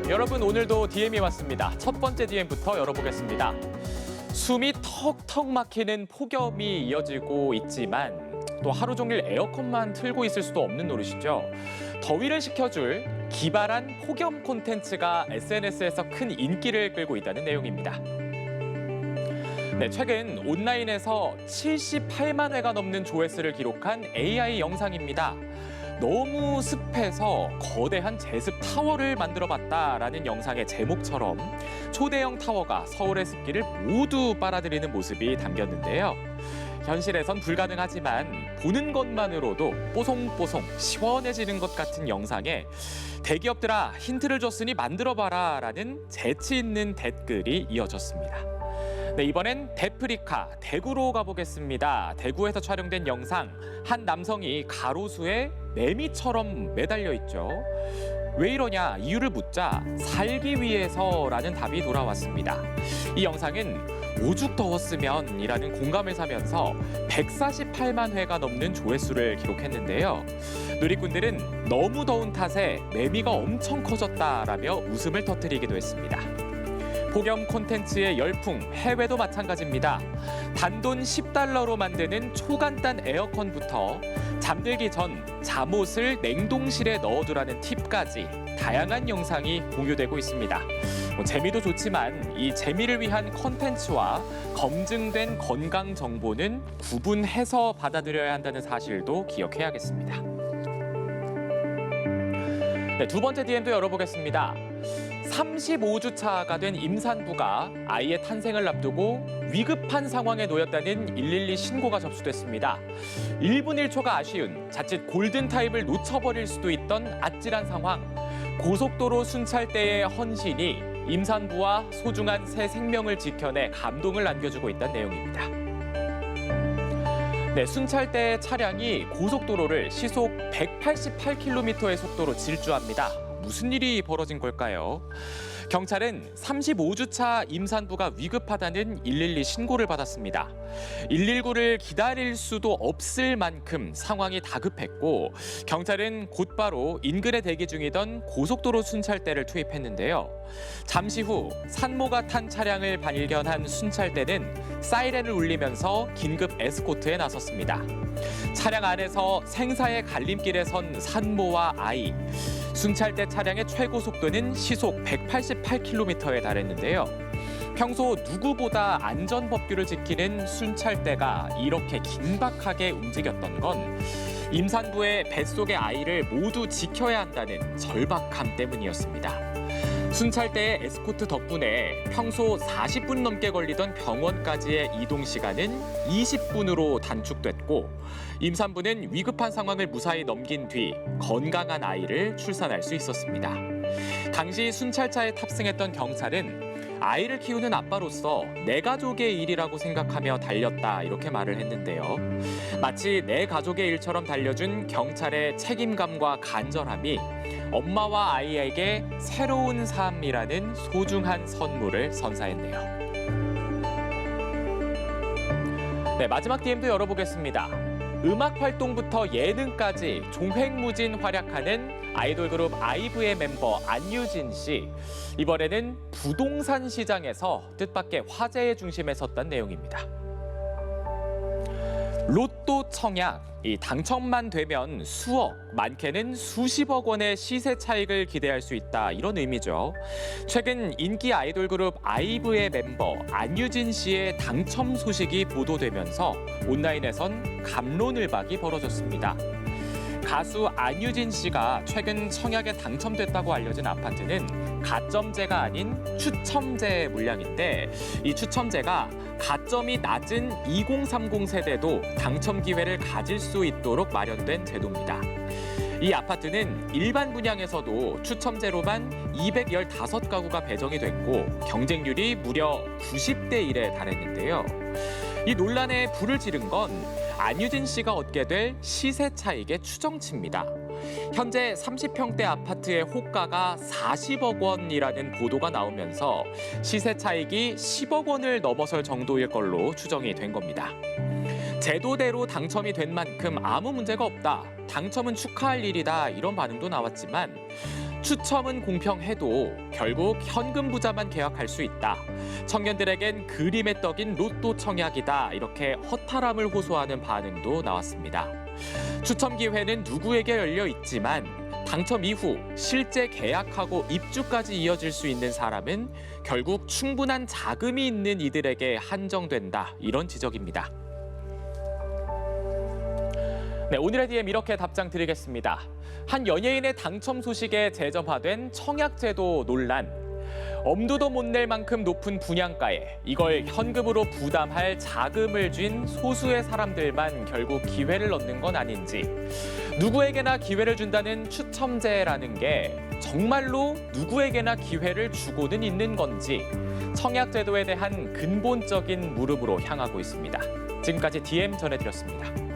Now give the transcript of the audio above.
여러분 오늘도 DM이 왔습니다. 첫 번째 DM부터 열어보겠습니다. 숨이 턱턱 막히는 폭염이 이어지고 있지만 또 하루 종일 에어컨만 틀고 있을 수도 없는 노릇이죠. 더위를 식혀줄 기발한 폭염 콘텐츠가 SNS에서 큰 인기를 끌고 있다는 내용입니다. 최근 온라인에서 78만 회가 넘는 조회수를 기록한 AI 영상입니다. 너무 습해서 거대한 제습 타워를 만들어봤다라는 영상의 제목처럼 초대형 타워가 서울의 습기를 모두 빨아들이는 모습이 담겼는데요. 현실에선 불가능하지만 보는 것만으로도 뽀송뽀송 시원해지는 것 같은 영상에 대기업들아 힌트를 줬으니 만들어봐라라는 재치 있는 댓글이 이어졌습니다. 이번엔 데프리카 대구로 가보겠습니다. 대구에서 촬영된 영상, 한 남성이 가로수에 매미처럼 매달려 있죠. 왜 이러냐 이유를 묻자 살기 위해서라는 답이 돌아왔습니다. 이 영상은 오죽 더웠으면이라는 공감을 사면서 148만 회가 넘는 조회수를 기록했는데요. 누리꾼들은 너무 더운 탓에 매미가 엄청 커졌다라며 웃음을 터뜨리기도 했습니다. 폭염 콘텐츠의 열풍, 해외도 마찬가지입니다. 단돈 $10로 만드는 초간단 에어컨부터 잠들기 전 잠옷을 냉동실에 넣어두라는 팁까지 다양한 영상이 공유되고 있습니다. 재미도 좋지만 이 재미를 위한 콘텐츠와 검증된 건강 정보는 구분해서 받아들여야 한다는 사실도 기억해야겠습니다. 두 번째 DM도 열어보겠습니다. 35주차가 된 임산부가 아이의 탄생을 앞두고 위급한 상황에 놓였다는 112 신고가 접수됐습니다. 1분 1초가 아쉬운 자칫 골든타임을 놓쳐버릴 수도 있던 아찔한 상황. 고속도로 순찰대의 헌신이 임산부와 소중한 새 생명을 지켜내 감동을 안겨주고 있다는 내용입니다. 순찰대 차량이 고속도로를 시속 188km의 속도로 질주합니다. 무슨 일이 벌어진 걸까요? 경찰은 35주차 임산부가 위급하다는 112 신고를 받았습니다. 119를 기다릴 수도 없을 만큼 상황이 다급했고 경찰은 곧바로 인근에 대기 중이던 고속도로 순찰대를 투입했는데요. 잠시 후 산모가 탄 차량을 발견한 순찰대는 사이렌을 울리면서 긴급 에스코트에 나섰습니다. 차량 안에서 생사의 갈림길에 선 산모와 아이. 순찰대 차량의 최고 속도는 시속 188km에 달했는데요. 평소 누구보다 안전법규를 지키는 순찰대가 이렇게 긴박하게 움직였던 건 임산부의 뱃속의 아이를 모두 지켜야 한다는 절박함 때문이었습니다. 순찰대의 에스코트 덕분에 평소 40분 넘게 걸리던 병원까지의 이동 시간은 20분으로 단축됐고 임산부는 위급한 상황을 무사히 넘긴 뒤 건강한 아이를 출산할 수 있었습니다. 당시 순찰차에 탑승했던 경찰은 아이를 키우는 아빠로서 내 가족의 일이라고 생각하며 달렸다 이렇게 말을 했는데요. 마치 내 가족의 일처럼 달려준 경찰의 책임감과 간절함이 엄마와 아이에게 새로운 삶이라는 소중한 선물을 선사했네요. 마지막 DM도 열어보겠습니다. 음악 활동부터 예능까지 종횡무진 활약하는 아이돌 그룹 아이브의 멤버 안유진 씨. 이번에는 부동산 시장에서 뜻밖의 화제의 중심에 섰다는 내용입니다. 로또 청약, 이 당첨만 되면 수억, 많게는 수십억 원의 시세 차익을 기대할 수 있다 이런 의미죠. 최근 인기 아이돌 그룹 아이브의 멤버 안유진 씨의 당첨 소식이 보도되면서 온라인에선 갑론을박이 벌어졌습니다. 가수 안유진 씨가 최근 청약에 당첨됐다고 알려진 아파트는 가점제가 아닌 추첨제 물량인데 이 추첨제가 가점이 낮은 2030 세대도 당첨 기회를 가질 수 있도록 마련된 제도입니다. 이 아파트는 일반 분양에서도 추첨제로만 215가구가 배정이 됐고 경쟁률이 무려 90대 1에 달했는데요. 이 논란에 불을 지른 건 안유진 씨가 얻게 될 시세 차익의 추정치입니다. 현재 30평대 아파트의 호가가 40억 원이라는 보도가 나오면서 시세 차익이 10억 원을 넘어설 정도일 걸로 추정이 된 겁니다. 제도대로 당첨이 된 만큼 아무 문제가 없다. 당첨은 축하할 일이다. 이런 반응도 나왔지만 추첨은 공평해도 결국 현금 부자만 계약할 수 있다. 청년들에겐 그림의 떡인 로또 청약이다. 이렇게 허탈함을 호소하는 반응도 나왔습니다. 추첨 기회는 누구에게 열려 있지만 당첨 이후 실제 계약하고 입주까지 이어질 수 있는 사람은 결국 충분한 자금이 있는 이들에게 한정된다. 이런 지적입니다. 네, 오늘의 DM 이렇게 답장 드리겠습니다. 한 연예인의 당첨 소식에 재점화된 청약제도 논란. 엄두도 못 낼 만큼 높은 분양가에 이걸 현금으로 부담할 자금을 쥔 소수의 사람들만 결국 기회를 얻는 건 아닌지, 누구에게나 기회를 준다는 추첨제라는 게 정말로 누구에게나 기회를 주고는 있는 건지 청약제도에 대한 근본적인 물음으로 향하고 있습니다. 지금까지 DM 전해드렸습니다.